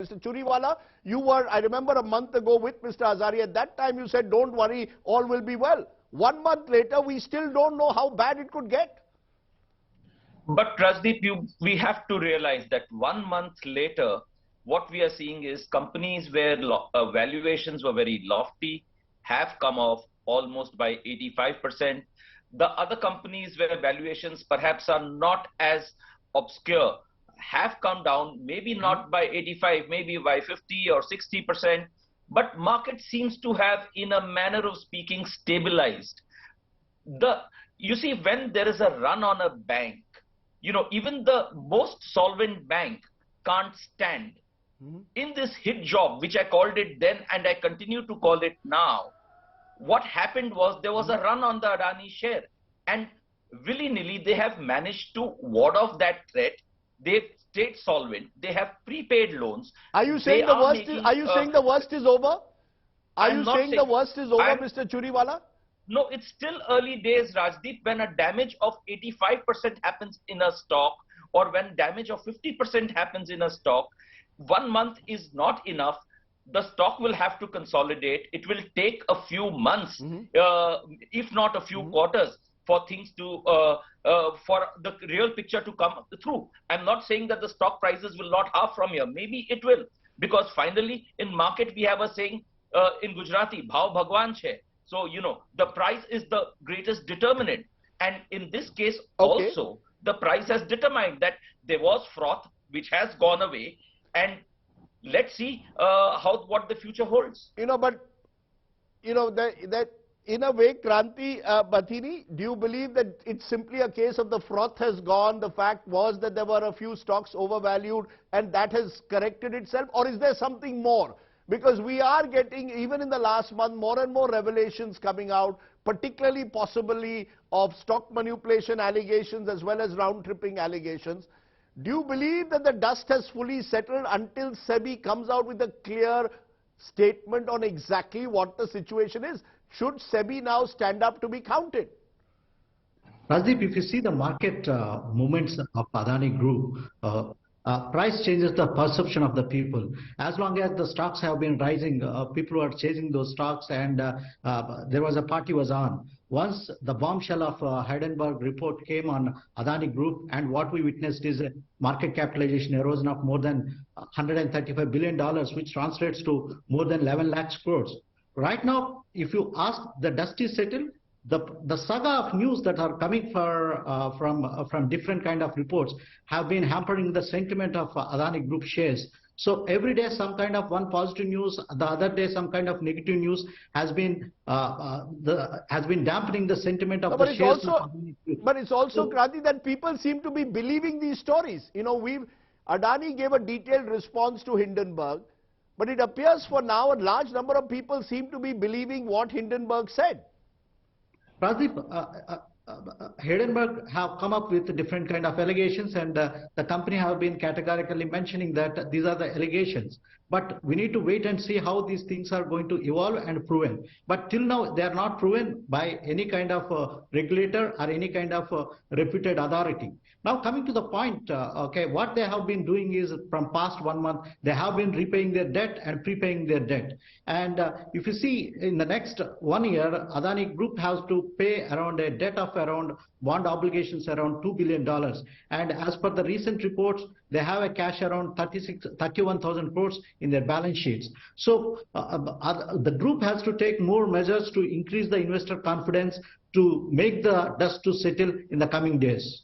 Mr. Churiwala, you were, I remember a month ago with Mr. Azari. At that time you said, don't worry, all will be well. 1 month later, we still don't know how bad it could get. But Rajdeep, we have to realize that 1 month later, what we are seeing is companies where valuations were very lofty have come off almost by 85%. The other companies where valuations perhaps are not as obscure have come down, maybe not by 85, maybe by 50 or 60%, but market seems to have, in a manner of speaking, stabilized. You see, when there is a run on a bank, even the most solvent bank can't stand. In this hit job, which I called it then and I continue to call it now, what happened was there was a run on the Adani share, and willy-nilly they have managed to ward off that threat. They've stayed solvent. They have prepaid loans. Are you saying the worst is? Are you saying the worst is over? Are you saying the worst is over, Mr. Churiwala? No, it's still early days, Rajdeep. When a damage of 85% happens in a stock, or when damage of 50% happens in a stock, 1 month is not enough. The stock will have to consolidate. It will take a few months, if not a few quarters, for things to, for the real picture to come through. I'm not saying that the stock prices will not halve from here. Maybe it will, because finally in market we have a saying in Gujarati, bhav bhagwan che. So, the price is the greatest determinant. And in this case also, the price has determined that there was froth, which has gone away. And let's see what the future holds. That in a way, Kranti Bathini, do you believe that it's simply a case of the froth has gone? The fact was that there were a few stocks overvalued and that has corrected itself? Or is there something more? Because we are getting, even in the last month, more and more revelations coming out, particularly possibly of stock manipulation allegations as well as round-tripping allegations. Do you believe that the dust has fully settled until SEBI comes out with a clear statement on exactly what the situation is? Should SEBI now stand up to be counted? Rajdeep, if you see the market movements of Adani Group, price changes the perception of the people. As long as the stocks have been rising, people are chasing those stocks, and there was a party was on. Once the bombshell of Hindenburg report came on Adani Group, and what we witnessed is a market capitalization erosion of more than $135 billion, which translates to more than 11 lakh crores. Right now, if you ask, the dust is settled. The saga of news that are coming from different kind of reports have been hampering the sentiment of Adani Group shares. So every day some kind of one positive news, the other day some kind of negative news has been dampening the sentiment of the shares. But it's also, Kranti, that people seem to be believing these stories. Adani gave a detailed response to Hindenburg, but it appears for now a large number of people seem to be believing what Hindenburg said. Pradeep, Hindenburg have come up with different kind of allegations, and the company have been categorically mentioning that these are the allegations. But we need to wait and see how these things are going to evolve and proven. But till now, they are not proven by any kind of regulator or any kind of reputed authority. Now, coming to the point, what they have been doing is, from past 1 month, they have been repaying their debt and prepaying their debt. And if you see, in the next 1 year, Adani Group has to pay around a debt of around bond obligations around $2 billion. And as per the recent reports, they have a cash around 31,000 crores in their balance sheets. So the group has to take more measures to increase the investor confidence to make the dust to settle in the coming days.